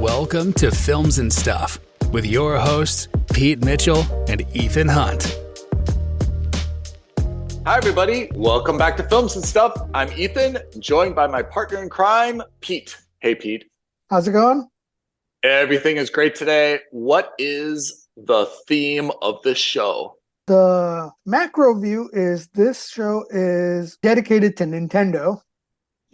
Welcome to Films and Stuff with your hosts, Pete Mitchell and Ethan Hunt. Hi, everybody. Welcome back to Films and Stuff. I'm Ethan, joined by my partner in crime, Pete. Hey, Pete. How's it going? Everything is great today. What is the theme of this show? The macro view is this show is dedicated to Nintendo.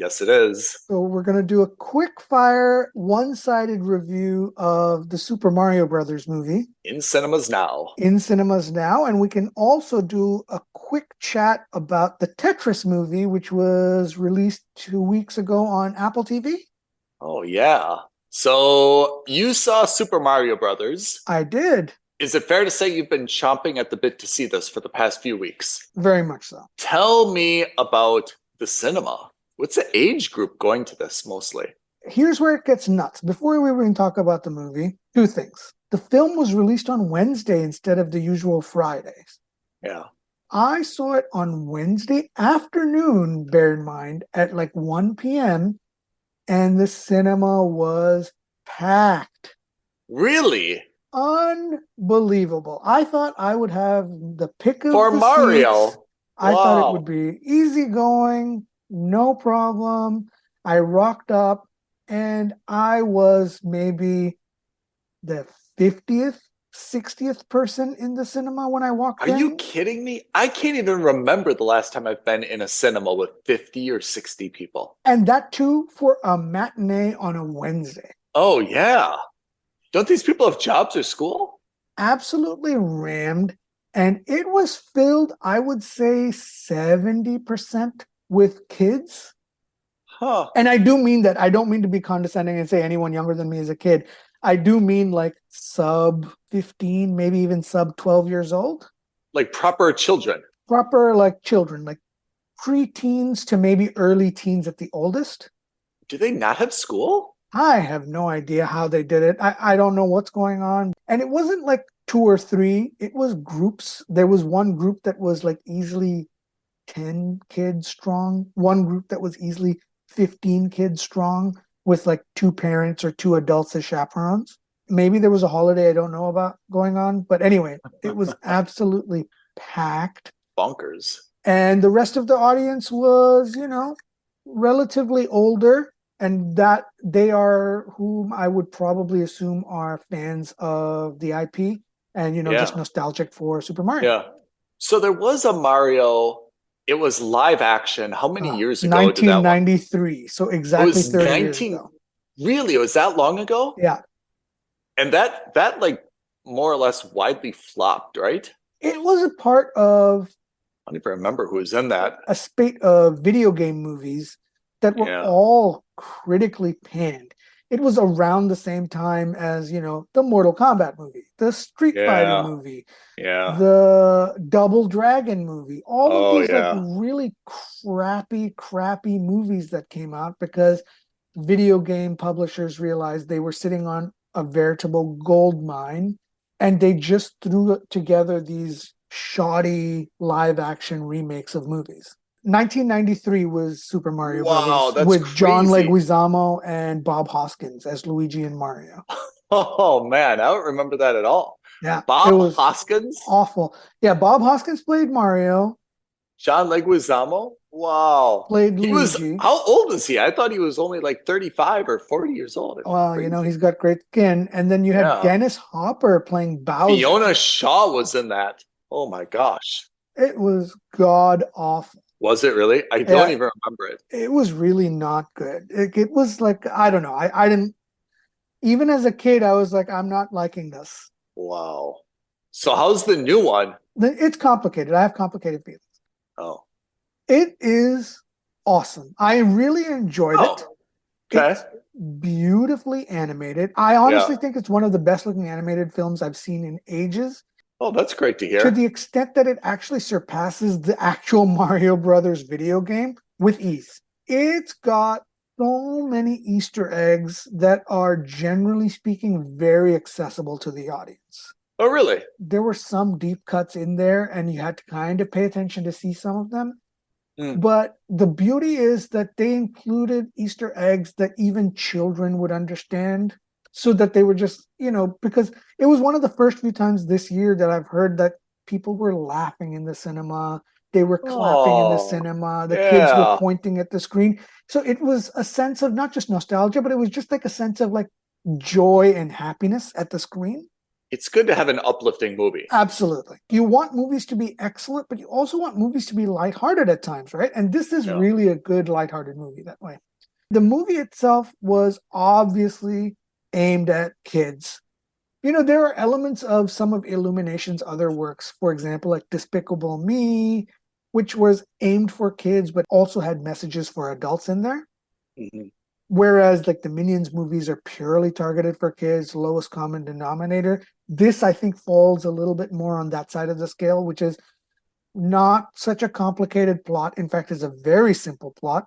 Yes, it is. So we're going to do a quick fire, one-sided review of the Super Mario Brothers movie. In cinemas now. And we can also do a quick chat about the Tetris movie, which was released 2 weeks ago on Apple TV. Oh, yeah. So you saw Super Mario Brothers. I did. Is it fair to say you've been chomping at the bit to see this for the past few weeks? Very much so. Tell me about the cinema. What's the age group going to this mostly? Here's where it gets nuts. Before we even talk about the movie, two things. The film was released on Wednesday instead of the usual Fridays. Yeah. I saw it on Wednesday afternoon, bear in mind, at like 1 p.m., and the cinema was packed. Really? Unbelievable. I thought I would have the pick of For the Mario. seats. I thought it would be easygoing, no problem. I rocked up, and I was maybe the 50th, 60th person in the cinema when I walked in. Are you kidding me? I can't even remember the last time I've been in a cinema with 50 or 60 people. And that too for a matinee on a Wednesday. Oh, yeah. Don't these people have jobs or school? Absolutely rammed. And it was filled, I would say, 70% with kids. Huh. And I do mean that. I don't mean to be condescending and say anyone younger than me is a kid. I do mean like sub 15, maybe even sub 12 years old. Like proper children. Proper like children, like pre-teens to maybe early teens at the oldest. Do they not have school? I have no idea how they did it. I don't know what's going on. And it wasn't like 2 or 3. It was groups. There was one group that was like easily 10 kids strong. One group that was easily 15 kids strong with like 2 parents or 2 adults as chaperones. Maybe there was a holiday I don't know about going on. But anyway, it was absolutely packed. Bonkers. And the rest of the audience was, relatively older. And that they are whom I would probably assume are fans of the IP and, just nostalgic for Super Mario. Yeah. So there was a Mario, it was live action. How many years ago 1993. Did that so exactly 30 years ago. Really? It was that long ago? Yeah. And that like more or less widely flopped, right? It was a part of... I don't even remember who was in that. A spate of video game movies that were all critically panned. It was around the same time as, the Mortal Kombat movie, the Street Fighter movie, the Double Dragon movie, all of these like really crappy movies that came out because video game publishers realized they were sitting on a veritable gold mine, and they just threw together these shoddy live action remakes of movies. 1993 was Super Mario Brothers that's with crazy. John Leguizamo and Bob Hoskins as Luigi and Mario. Oh man, I don't remember that at all. Yeah, Bob Hoskins? Awful. Yeah, Bob Hoskins played Mario. John Leguizamo? Wow. Played Luigi. How old is he? I thought he was only like 35 or 40 years old. Well, he's got great skin. And then you had Dennis Hopper playing Bowser. Fiona Shaw was in that. Oh my gosh. It was god awful. Was it really? I don't even remember it. It was really not good. It was like, I don't know. I didn't, even as a kid, I was like, I'm not liking this. Wow. So how's the new one? It's complicated. I have complicated feelings. Oh. It is awesome. I really enjoyed it. Okay. It's beautifully animated. I honestly think it's one of the best looking animated films I've seen in ages. Oh, that's great to hear. To the extent that it actually surpasses the actual Mario Brothers video game with ease. It's got so many Easter eggs that are, generally speaking, very accessible to the audience. Oh, really? There were some deep cuts in there, and you had to kind of pay attention to see some of them. But the beauty is that they included Easter eggs that even children would understand. so that they were just, because it was one of the first few times this year that I've heard that people were laughing in the cinema. They were clapping in the cinema. The kids were pointing at the screen. So it was a sense of not just nostalgia, but it was just like a sense of like joy and happiness at the screen. It's good to have an uplifting movie. Absolutely. You want movies to be excellent, but you also want movies to be lighthearted at times, right? And this is really a good lighthearted movie that way. The movie itself was obviously aimed at kids. There are elements of some of Illumination's other works, for example, like Despicable Me, which was aimed for kids, but also had messages for adults in there. Mm-hmm. Whereas like the Minions movies are purely targeted for kids, lowest common denominator. This, I think, falls a little bit more on that side of the scale, which is not such a complicated plot. In fact, it's a very simple plot.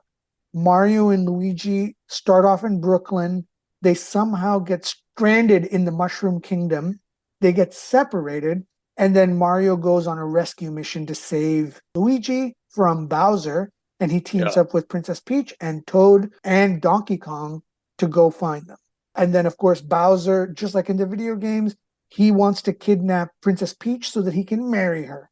Mario and Luigi start off in Brooklyn. They somehow get stranded in the Mushroom Kingdom. They get separated, and then Mario goes on a rescue mission to save Luigi from Bowser. And he teams up with Princess Peach and Toad and Donkey Kong to go find them. And then, of course, Bowser, just like in the video games, he wants to kidnap Princess Peach so that he can marry her.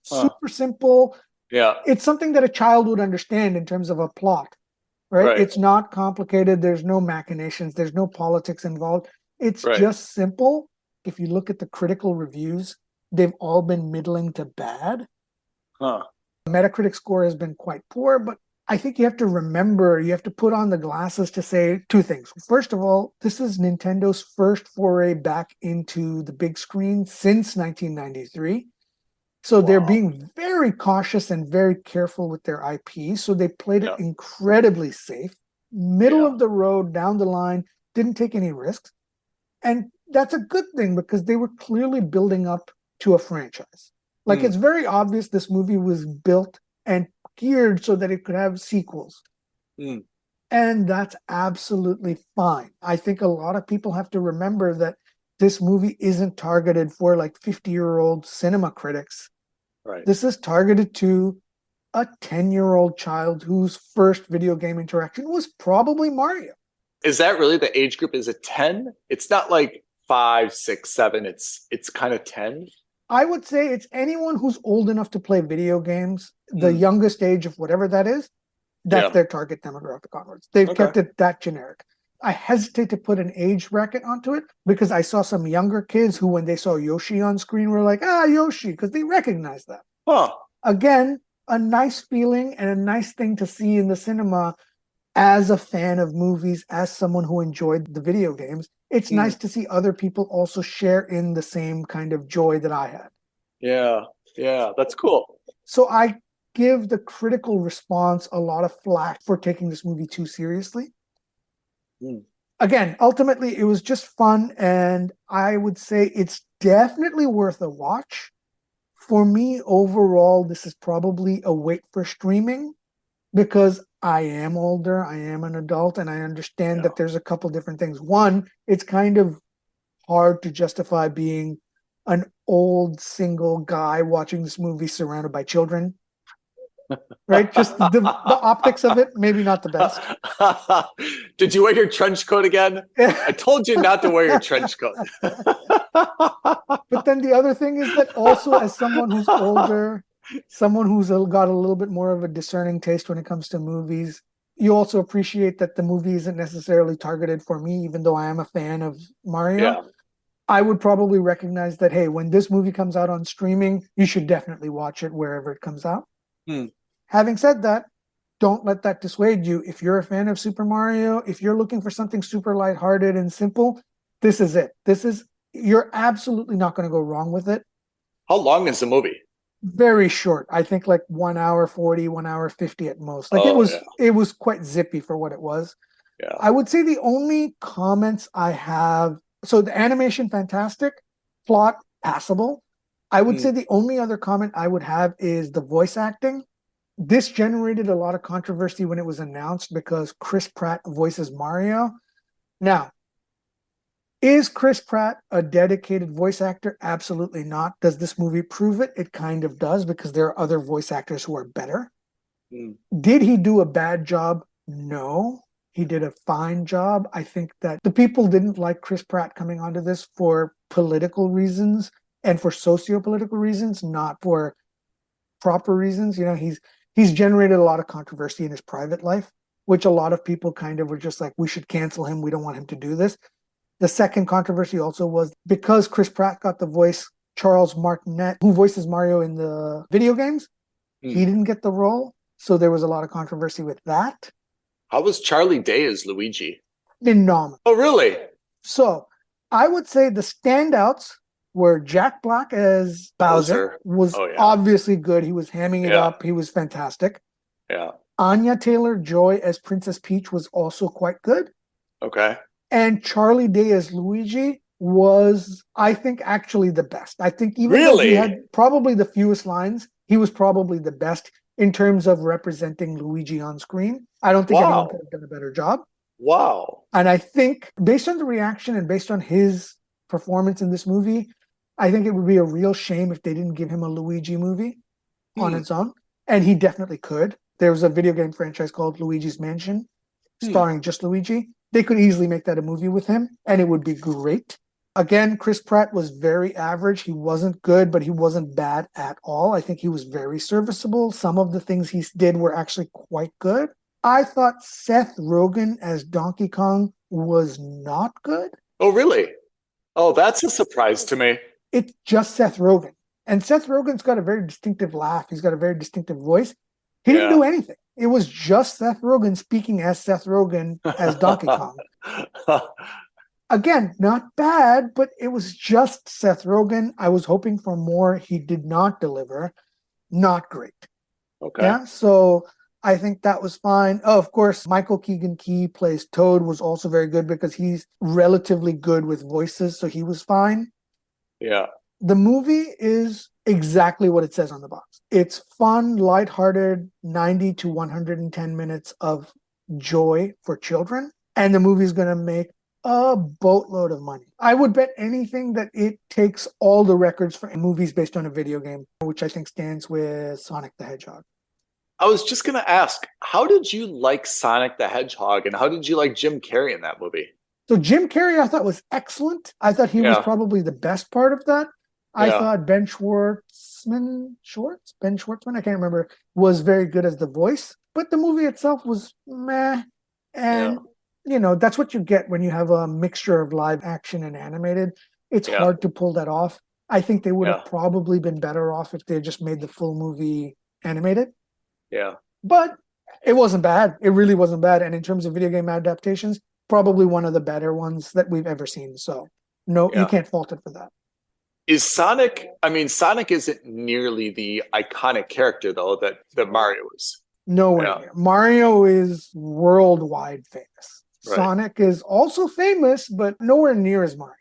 Super simple. Yeah. It's something that a child would understand in terms of a plot, right? It's not complicated. There's no machinations. There's no politics involved. It's just simple. If you look at the critical reviews, they've all been middling to bad. Metacritic score has been quite poor, but I think you have to put on the glasses to say two things. First of all, this is Nintendo's first foray back into the big screen since 1993. So they're being very cautious and very careful with their IP. So they played it incredibly safe, middle of the road, down the line, didn't take any risks. And that's a good thing because they were clearly building up to a franchise. Like it's very obvious this movie was built and geared so that it could have sequels. And that's absolutely fine. I think a lot of people have to remember that this movie isn't targeted for like 50-year-old cinema critics. This is targeted to a 10-year-old child whose first video game interaction was probably Mario. Is that really the age group? Is it 10? It's not like 5, 6, 7. It's kind of 10. I would say it's anyone who's old enough to play video games, the youngest age of whatever that is, that's their target demographic onwards. They've kept it that generic. I hesitate to put an age bracket onto it because I saw some younger kids who, when they saw Yoshi on screen, were like, Yoshi, because they recognize that. Again, a nice feeling and a nice thing to see in the cinema as a fan of movies, as someone who enjoyed the video games. It's nice to see other people also share in the same kind of joy that I had. Yeah, that's cool. So I give the critical response a lot of flack for taking this movie too seriously. Again, ultimately, it was just fun, and I would say it's definitely worth a watch. For me, overall, this is probably a wait for streaming because I am older, I am an adult, and I understand that there's a couple different things. One, it's kind of hard to justify being an old single guy watching this movie surrounded by children. Right? Just the optics of it, maybe not the best. Did you wear your trench coat again? I told you not to wear your trench coat. But then the other thing is that also, as someone who's older, someone who's got a little bit more of a discerning taste when it comes to movies, you also appreciate that the movie isn't necessarily targeted for me, even though I am a fan of Mario. I would probably recognize that, hey, when this movie comes out on streaming, you should definitely watch it wherever it comes out. Having said that, don't let that dissuade you. If you're a fan of Super Mario, if you're looking for something super lighthearted and simple, this is it. You're absolutely not going to go wrong with it. How long is the movie? Very short. I think like 1 hour 40, 1 hour 50 at most. Like it was quite zippy for what it was. I would say the only comments I have, so the animation, fantastic, plot, passable. I would say the only other comment I would have is the voice acting. This generated a lot of controversy when it was announced because Chris Pratt voices Mario. Now, is Chris Pratt a dedicated voice actor? Absolutely not. Does this movie prove it? It kind of does because there are other voice actors who are better. Did he do a bad job? No. He did a fine job. I think that the people didn't like Chris Pratt coming onto this for political reasons and for socio-political reasons, not for proper reasons. You know, he's generated a lot of controversy in his private life, which a lot of people kind of were just like, we should cancel him. We don't want him to do this. The second controversy also was because Chris Pratt got the voice, Charles Martinet, who voices Mario in the video games, he didn't get the role. So there was a lot of controversy with that. How was Charlie Day as Luigi? Phenomenal. Oh, really? So I would say the standouts were Jack Black as Bowser was obviously good. He was hamming it up. He was fantastic. Yeah. Anya Taylor-Joy as Princess Peach was also quite good. Okay. And Charlie Day as Luigi was, I think, actually the best. I think even though he had probably the fewest lines, he was probably the best in terms of representing Luigi on screen. I don't think anyone could have done a better job. Wow. And I think based on the reaction and based on his performance in this movie, I think it would be a real shame if they didn't give him a Luigi movie on its own. And he definitely could. There was a video game franchise called Luigi's Mansion starring just Luigi. They could easily make that a movie with him and it would be great. Again, Chris Pratt was very average. He wasn't good, but he wasn't bad at all. I think he was very serviceable. Some of the things he did were actually quite good. I thought Seth Rogen as Donkey Kong was not good. Oh, really? Oh, that's a surprise to me. It's just Seth Rogen. And Seth Rogen's got a very distinctive laugh. He's got a very distinctive voice. He didn't do anything. It was just Seth Rogen speaking as Seth Rogen as Donkey Kong. Again, not bad, but it was just Seth Rogen. I was hoping for more. He did not deliver. Not great. Okay. Yeah, so I think that was fine. Oh, of course, Michael Keegan-Key plays Toad was also very good because he's relatively good with voices, so he was fine. Yeah. The movie is exactly what it says on the box. It's fun, lighthearted, 90 to 110 minutes of joy for children, and the movie's going to make a boatload of money. I would bet anything that it takes all the records for movies based on a video game, which I think stands with Sonic the Hedgehog. I was just going to ask, how did you like Sonic the Hedgehog and how did you like Jim Carrey in that movie? So Jim Carrey, I thought was excellent. I thought he was probably the best part of that. I thought Ben Schwartzman, I can't remember, was very good as the voice. But the movie itself was meh. And, you know, that's what you get when you have a mixture of live action and animated. It's hard to pull that off. I think they would have probably been better off if they just made the full movie animated. Yeah. But it wasn't bad. It really wasn't bad. And in terms of video game adaptations, probably one of the better ones that we've ever seen. So, no, you can't fault it for that. Is Sonic, I mean, Sonic isn't nearly the iconic character, though, that Mario is. Nowhere near. Mario is worldwide famous. Right. Sonic is also famous, but nowhere near as Mario.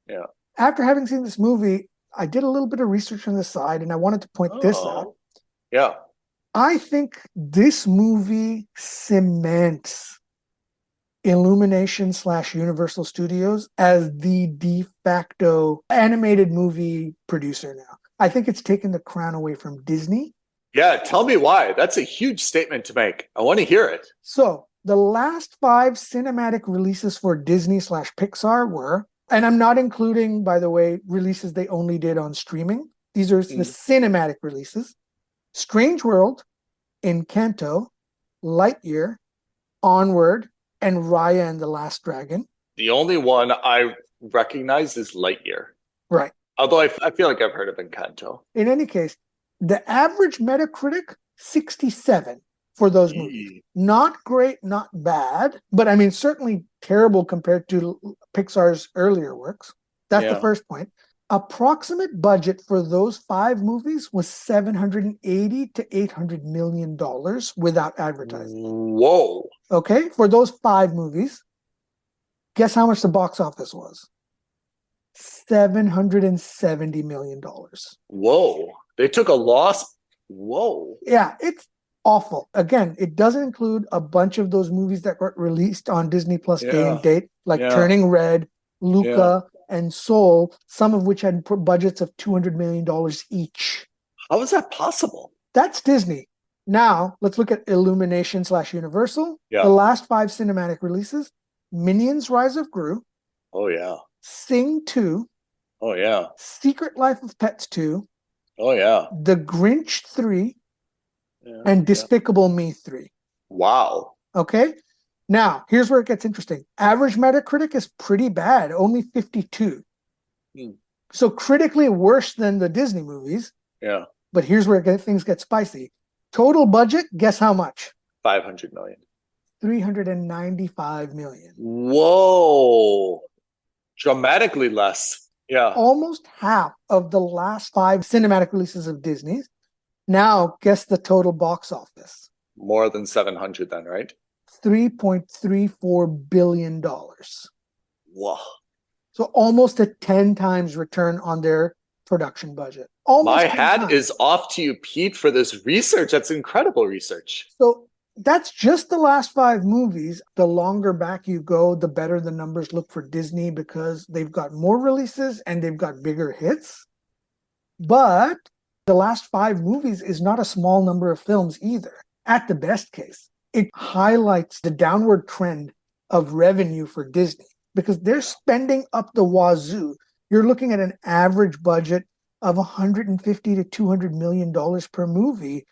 Yeah. After having seen this movie, I did a little bit of research on the side, and I wanted to point this out. Yeah. I think this movie cements Illumination / Universal Studios as the de facto animated movie producer now. I think it's taken the crown away from Disney. Yeah, tell me why. That's a huge statement to make. I want to hear it. So the last 5 cinematic releases for Disney / Pixar were, and I'm not including, by the way, releases they only did on streaming. These are the cinematic releases. Strange World, Encanto, Lightyear, Onward, and Raya and the Last Dragon. The only one I recognize is Lightyear. Right. Although I feel like I've heard of Encanto. In any case, the average Metacritic, 67 for those movies. Not great, not bad, but I mean, certainly terrible compared to Pixar's earlier works. That's the first point. Approximate budget for those 5 movies was $780 to $800 million without advertising. Whoa. Okay, for those 5 movies, guess how much the box office was? $770 million. Whoa. They took a loss. Whoa. Yeah, it's awful. Again, it doesn't include a bunch of those movies that got released on Disney Plus day and date, like Turning Red, Luca, and Soul, some of which had budgets of $200 million each. How is that possible? That's Disney. Now, let's look at Illumination/Universal. Yeah. The last 5 cinematic releases: Minions: Rise of Gru, Oh, yeah. Sing 2, Oh, yeah. Secret Life of Pets 2, Oh, yeah. The Grinch 3, Yeah, and Despicable Me 3. Wow. Okay? Now, here's where it gets interesting. Average Metacritic is pretty bad, only 52. So critically worse than the Disney movies. Yeah. But here's where things get spicy. Total budget, guess how much? 500 million. 395 million. Whoa. Dramatically less. Yeah. Almost half of the last 5 cinematic releases of Disney's. Now, guess the total box office. More than 700 then, right? $3.34 billion. Whoa. So almost a 10 times return on their production budget. Almost My 10 hat times. is off to you, Pete, for this research. That's incredible research. So that's just the last 5 movies. The longer back you go, the better the numbers look for Disney because they've got more releases and they've got bigger hits. But the last 5 movies is not a small number of films either. At the best case, it highlights the downward trend of revenue for Disney because they're spending up the wazoo. You're looking at an average budget of $150 to $200 million per movie,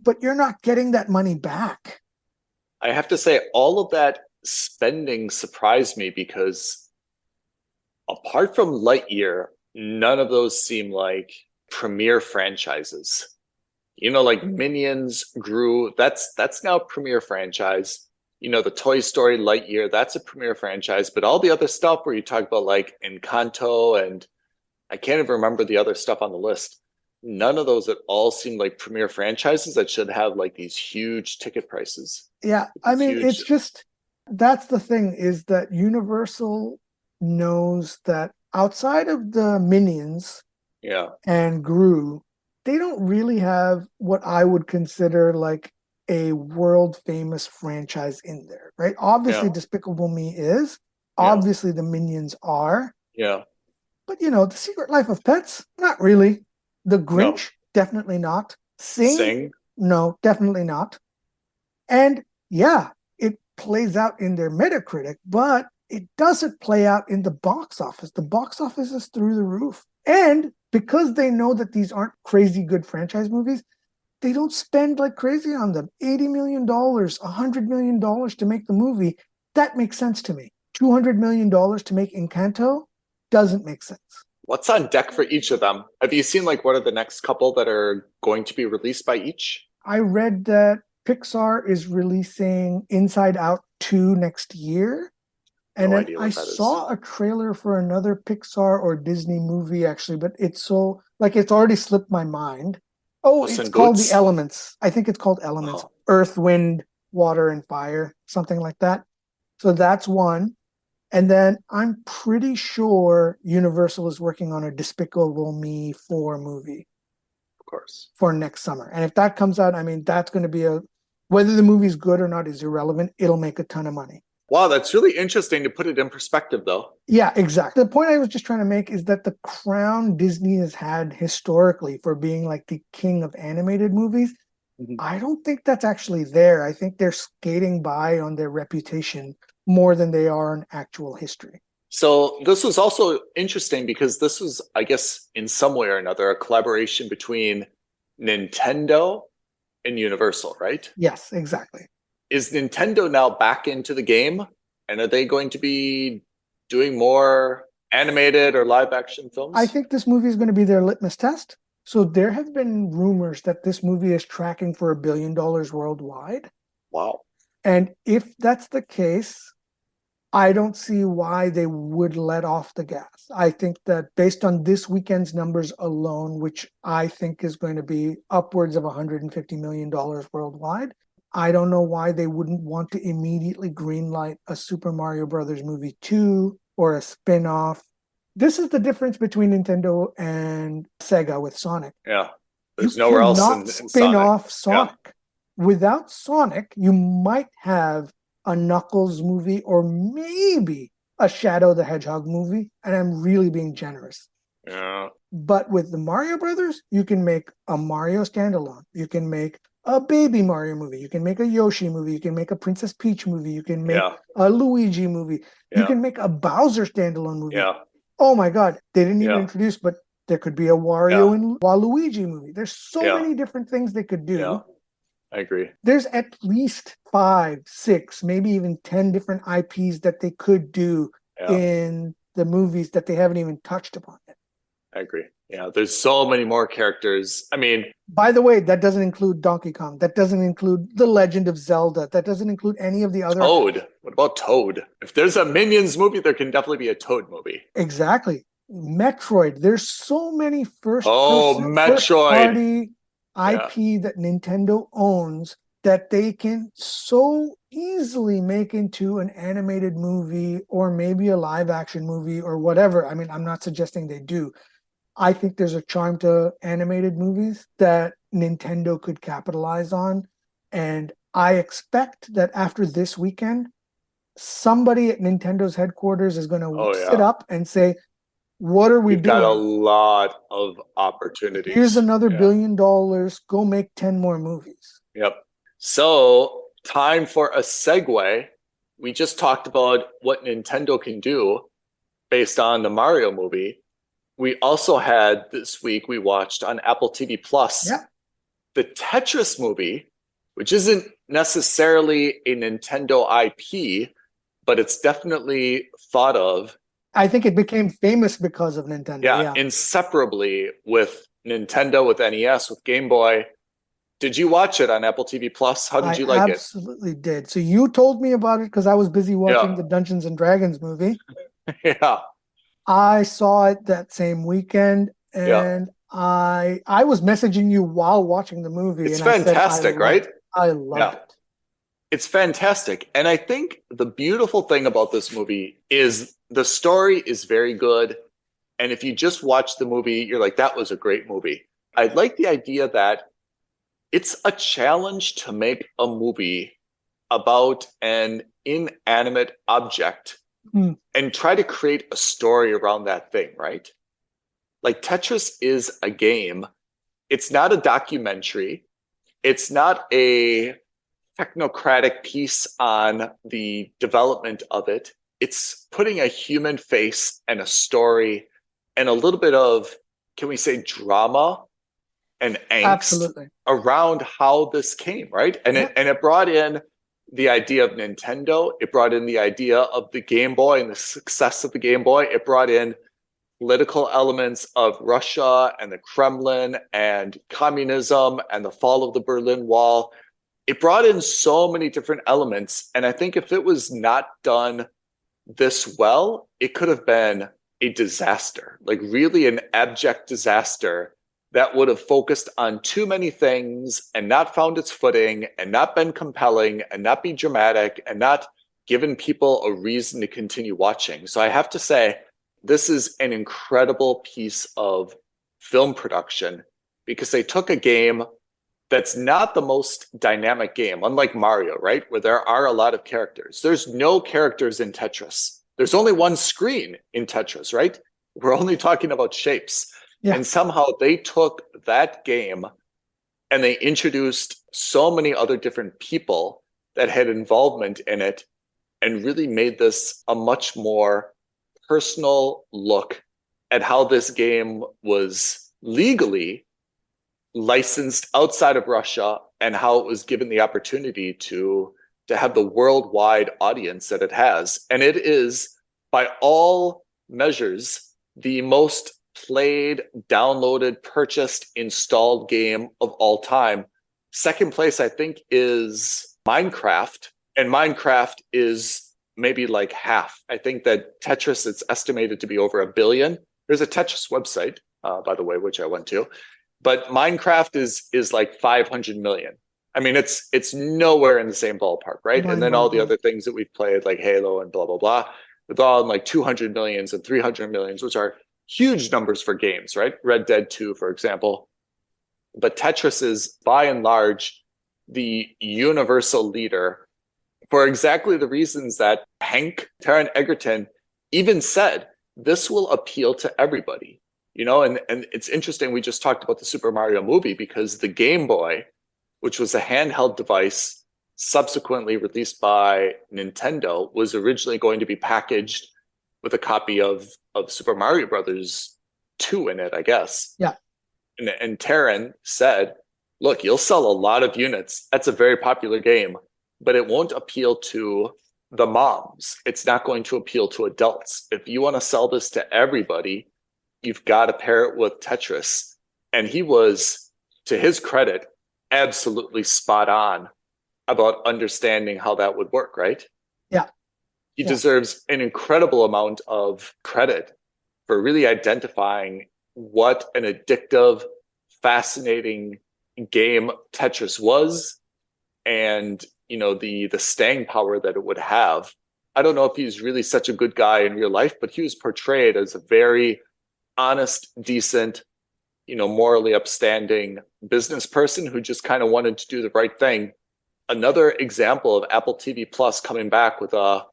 but you're not getting that money back. I have to say, all of that spending surprised me because apart from Lightyear, none of those seem like premier franchises. Like Minions, Gru, that's now a premier franchise. The Toy Story, Lightyear, that's a premier franchise. But all the other stuff where you talk about like Encanto and I can't even remember the other stuff on the list. None of those at all seem like premier franchises that should have like these huge ticket prices. Yeah, I mean, it's just, that's the thing is that Universal knows that outside of the Minions and Gru, they don't really have what I would consider like a world famous franchise in there, right? Obviously, Despicable Me is. Obviously, the Minions are. Yeah. But, The Secret Life of Pets, not really. The Grinch, definitely not. Sing? No, definitely not. And it plays out in their Metacritic, but it doesn't play out in the box office. The box office is through the roof. And because they know that these aren't crazy good franchise movies, they don't spend like crazy on them. $80 million, $100 million to make the movie, that makes sense to me. $200 million to make Encanto doesn't make sense. What's on deck for each of them? Have you seen like what are the next couple that are going to be released by each? I read that Pixar is releasing Inside Out 2 next year. And then I saw a trailer for another Pixar or Disney movie, actually, but it's already slipped my mind. Oh, it's called The Elements. I think it's called Elements. Earth, Wind, Water, and Fire, something like that. So that's one. And then I'm pretty sure Universal is working on a Despicable Me 4 movie. Of course. For next summer. And if that comes out, I mean, that's going to be whether the movie's good or not is irrelevant. It'll make a ton of money. Wow, that's really interesting to put it in perspective, though. Yeah, exactly. The point I was just trying to make is that the crown Disney has had historically for being like the king of animated movies, I don't think that's actually there. I think they're skating by on their reputation more than they are on actual history. So this was also interesting because this was, I guess, in some way or another, a collaboration between Nintendo and Universal, right? Yes, exactly. Is Nintendo now back into the game? And are they going to be doing more animated or live action films? I think this movie is going to be their litmus test. So there have been rumors that this movie is tracking for $1 billion worldwide. Wow. And if that's the case, I don't see why they would let off the gas. I think that based on this weekend's numbers alone, which I think is going to be upwards of $150 million worldwide, I don't know why they wouldn't want to immediately greenlight a Super Mario Brothers movie 2 or a spin-off. This is the difference between Nintendo and Sega with Sonic. Yeah. There's nowhere else in spin off Sonic. Yeah. Without Sonic, you might have a Knuckles movie or maybe a Shadow the Hedgehog movie, and I'm really being generous. Yeah. But with the Mario Brothers, you can make a Mario standalone. You can make a Baby Mario movie. You can make a Yoshi movie. You can make a Princess Peach movie. You can make Yeah. a Luigi movie. You Yeah. can make a Bowser standalone movie. Yeah. Oh my God. They didn't even Yeah. introduce, but there could be a Wario and Waluigi movie. There's so Yeah. many different things they could do. Yeah. I agree. There's at least 5, 6, maybe even 10 different IPs that they could do in the movies that they haven't even touched upon yet. I agree. Yeah, there's so many more characters. I mean, by the way, that doesn't include Donkey Kong. That doesn't include The Legend of Zelda. That doesn't include any of the other. Toad. What about Toad? If there's a Minions movie, there can definitely be a Toad movie. Exactly. Metroid. There's so many first Metroid. party IP that Nintendo owns that they can so easily make into an animated movie or maybe a live action movie or whatever. I mean, I'm not suggesting they do. I think there's a charm to animated movies that Nintendo could capitalize on. And I expect that after this weekend, somebody at Nintendo's headquarters is going to sit up and say, what are we doing? Got a lot of opportunities. Here's another $1 billion. Go make 10 more movies. Yep. So time for a segue. We just talked about what Nintendo can do based on the Mario movie. We also had this week, we watched on Apple TV Plus, the Tetris movie, which isn't necessarily a Nintendo IP, but it's definitely thought of. I think it became famous because of Nintendo. Yeah, inseparably with Nintendo, with NES, with Game Boy. Did you watch it on Apple TV Plus? How did you like it? I absolutely did. So you told me about it because I was busy watching the Dungeons and Dragons movie. I saw it that same weekend, and I was messaging you while watching the movie. It's fantastic, right? I loved it. It's fantastic. And I think the beautiful thing about this movie is the story is very good. And if you just watch the movie, you're like, that was a great movie. I like the idea that it's a challenge to make a movie about an inanimate object and try to create a story around that thing, right? Like Tetris is a game. It's not a documentary. It's not a technocratic piece on the development of it. It's putting a human face and a story and a little bit of, can we say, drama and angst around how this came, right? And it brought in the idea of Nintendo. It brought in the idea of the Game Boy and the success of the Game Boy. It brought in political elements of Russia and the Kremlin and communism and the fall of the Berlin Wall. It brought in so many different elements. And I think if it was not done this well, it could have been a disaster, like really an abject disaster that would have focused on too many things and not found its footing and not been compelling and not be dramatic and not given people a reason to continue watching. So I have to say, this is an incredible piece of film production because they took a game that's not the most dynamic game, unlike Mario, right? Where there are a lot of characters. There's no characters in Tetris. There's only one screen in Tetris, right? We're only talking about shapes. Yeah. And somehow they took that game and they introduced so many other different people that had involvement in it and really made this a much more personal look at how this game was legally licensed outside of Russia and how it was given the opportunity to have the worldwide audience that it has. And it is, by all measures, the most played, downloaded, purchased, installed game of all time. Second place, I think, is Minecraft. And Minecraft is maybe like half. I think that Tetris, it's estimated to be over 1 billion. There's a Tetris website, by the way, which I went to. But Minecraft is like 500 million. I mean, it's nowhere in the same ballpark, right? And then all the other things that we've played, like Halo and blah, blah, blah, it's all in like 200 millions and 300 millions, which are huge numbers for games, right? Red Dead 2, for example. But Tetris is, by and large, the universal leader for exactly the reasons that Taron Egerton even said, this will appeal to everybody. You know, and it's interesting, we just talked about the Super Mario movie because the Game Boy which was a handheld device subsequently released by Nintendo, was originally going to be packaged with a copy of Super Mario Brothers 2 in it, I guess. Yeah. And Taran said, look, you'll sell a lot of units. That's a very popular game, but it won't appeal to the moms. It's not going to appeal to adults. If you want to sell this to everybody, you've got to pair it with Tetris. And he was, to his credit, absolutely spot on about understanding how that would work, right? Yeah. He deserves an incredible amount of credit for really identifying what an addictive, fascinating game Tetris was, and the staying power that it would have. I don't know if he's really such a good guy in real life, but he was portrayed as a very honest, decent, morally upstanding business person who just kind of wanted to do the right thing. Another example of Apple TV Plus coming back with a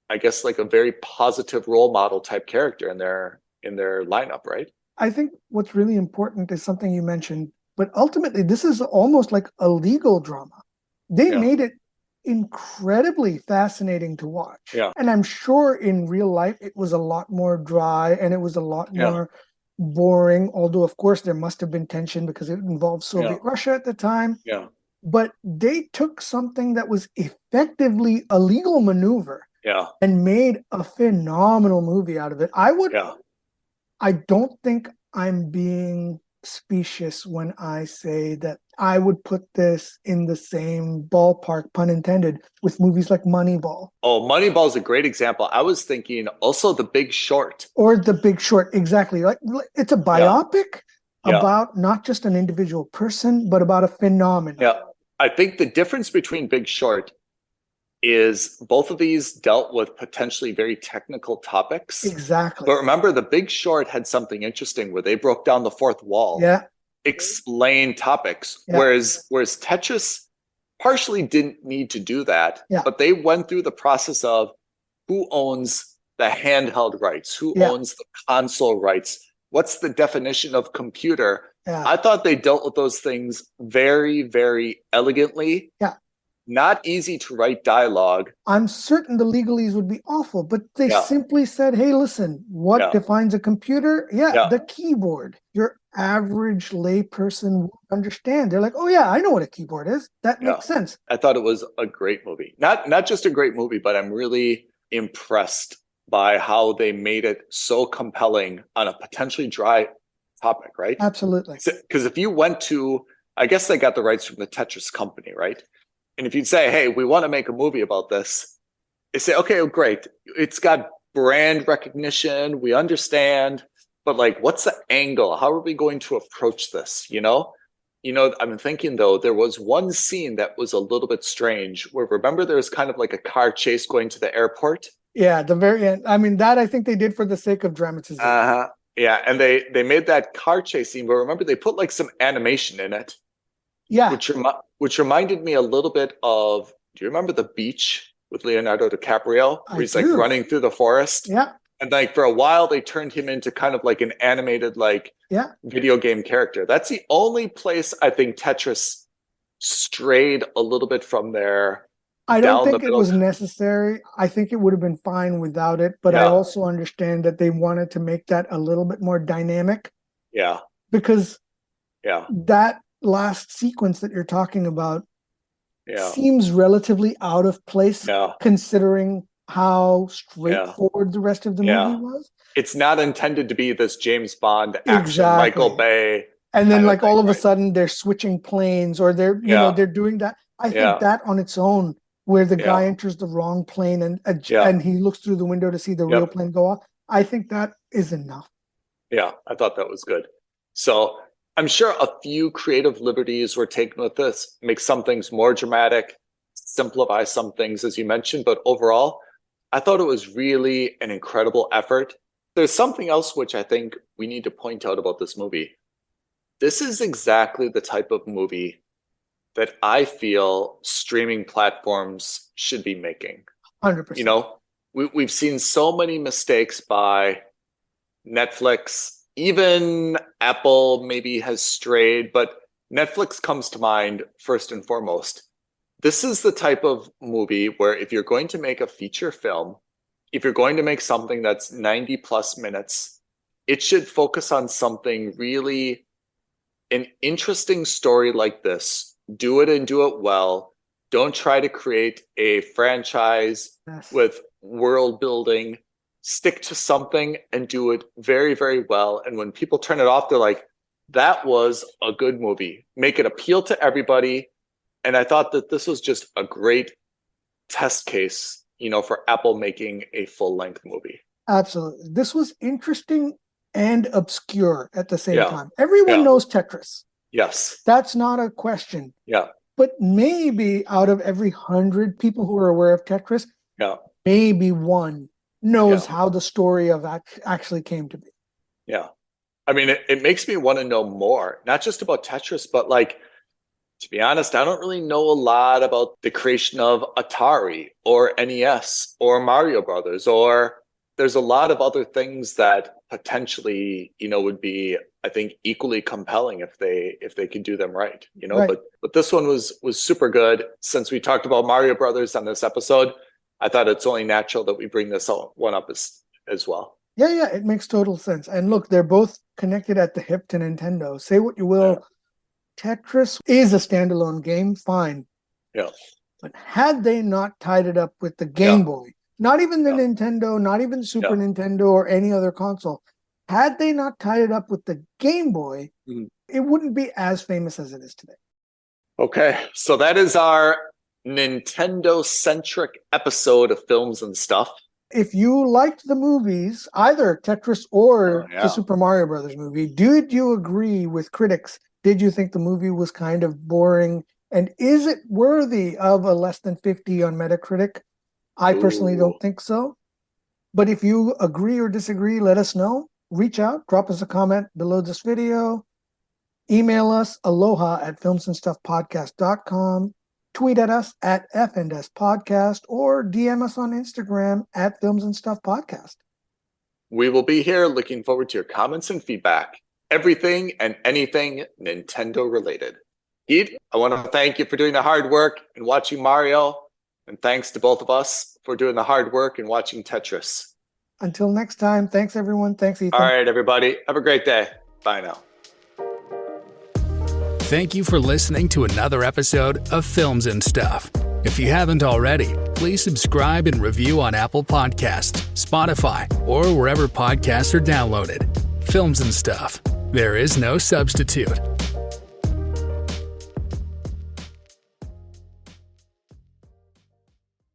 very positive role model type character in their lineup, right? I think what's really important is something you mentioned, but ultimately this is almost like a legal drama. They made it incredibly fascinating to watch. Yeah. And I'm sure in real life it was a lot more dry and it was a lot more boring, although of course there must have been tension because it involved Soviet Russia at the time. Yeah. But they took something that was effectively a legal maneuver and made a phenomenal movie out of it. I don't think I'm being specious when I say that I would put this in the same ballpark, pun intended, with movies like Moneyball. Oh, Moneyball is a great example. I was thinking also The Big Short. Or The Big Short, exactly. Like it's a biopic about not just an individual person, but about a phenomenon. Yeah. I think the difference between Big Short is both of these dealt with potentially very technical topics. Exactly. But remember, The Big Short had something interesting where they broke down the fourth wall, explained topics, whereas Tetris partially didn't need to do that, but they went through the process of who owns the handheld rights, who owns the console rights, what's the definition of computer. I thought they dealt with those things very, very elegantly. Not easy to write dialogue. I'm certain the legalese would be awful, but they simply said, hey, listen, what defines a computer? The keyboard. Your average layperson will understand. They're like, oh yeah, I know what a keyboard is. That makes sense. I thought it was a great movie. Not just a great movie, but I'm really impressed by how they made it so compelling on a potentially dry topic, right? Absolutely. Because if you went to, I guess they got the rights from the Tetris company, right? And if you'd say, hey, we want to make a movie about this, they say, okay, great. It's got brand recognition. We understand. But like, what's the angle? How are we going to approach this? I'm thinking, though, there was one scene that was a little bit strange where, remember, there was kind of like a car chase going to the airport? Yeah, the very end. I mean, that I think they did for the sake of dramatization. Yeah, and they made that car chase scene, but remember, they put like some animation in it. Yeah. Which reminded me a little bit of, do you remember The Beach with Leonardo DiCaprio? Where he's like running through the forest? Yeah. And like for a while, they turned him into kind of like an animated video game character. That's the only place I think Tetris strayed a little bit from there. I don't think it was necessary. I think it would have been fine without it. But I also understand that they wanted to make that a little bit more dynamic. Yeah. Because that last sequence that you're talking about seems relatively out of place considering how straightforward the rest of the movie was. It's not intended to be this James Bond action, Michael Bay. And then like all of a sudden they're switching planes or they're they're doing that. I think that on its own, where the guy enters the wrong plane and he looks through the window to see the real plane go off, I think that is enough. Yeah, I thought that was good. So I'm sure a few creative liberties were taken with this, make some things more dramatic, simplify some things, as you mentioned. But overall, I thought it was really an incredible effort. There's something else which I think we need to point out about this movie. This is exactly the type of movie that I feel streaming platforms should be making. 100%. We've seen so many mistakes by Netflix. Even Apple maybe has strayed, but Netflix comes to mind first and foremost. This is the type of movie where if you're going to make a feature film, if you're going to make something that's 90 plus minutes, it should focus on something really, an interesting story like this. Do it and do it well. Don't try to create a franchise with world building. Stick to something and do it very, very well. And when people turn it off, they're like, that was a good movie. Make it appeal to everybody. And I thought that this was just a great test case, for Apple making a full-length movie. Absolutely. This was interesting and obscure at the same time. Everyone knows Tetris. Yes. That's not a question. Yeah. But maybe out of every 100 people who are aware of Tetris, maybe one knows how the story of that actually came to be. Yeah. I mean, it makes me want to know more, not just about Tetris, but to be honest, I don't really know a lot about the creation of Atari or NES or Mario Brothers, or there's a lot of other things that potentially, would be, I think, equally compelling if they could do them right, Right. But this one was super good. Since we talked about Mario Brothers on this episode, I thought it's only natural that we bring this one up as well. Yeah, it makes total sense. And look, they're both connected at the hip to Nintendo. Say what you will, Tetris is a standalone game, fine. Yeah. But had they not tied it up with the Game Boy, not even the Nintendo, not even Super Nintendo or any other console, had they not tied it up with the Game Boy, it wouldn't be as famous as it is today. Okay, so that is our Nintendo-centric episode of Films and Stuff. If you liked the movies, either Tetris or the Super Mario Brothers movie, did you agree with critics? Did you think the movie was kind of boring? And is it worthy of a less than 50 on Metacritic? I personally don't think so. But if you agree or disagree, let us know. Reach out, drop us a comment below this video. Email us, aloha@filmsandstuffpodcast.com. Tweet at us at FNSPodcast or DM us on Instagram at Films and Stuff Podcast. We will be here looking forward to your comments and feedback. Everything and anything Nintendo related. Pete, I want to thank you for doing the hard work and watching Mario. And thanks to both of us for doing the hard work and watching Tetris. Until next time, thanks everyone. Thanks, Ethan. All right, everybody. Have a great day. Bye now. Thank you for listening to another episode of Films and Stuff. If you haven't already, please subscribe and review on Apple Podcasts, Spotify, or wherever podcasts are downloaded. Films and Stuff. There is no substitute.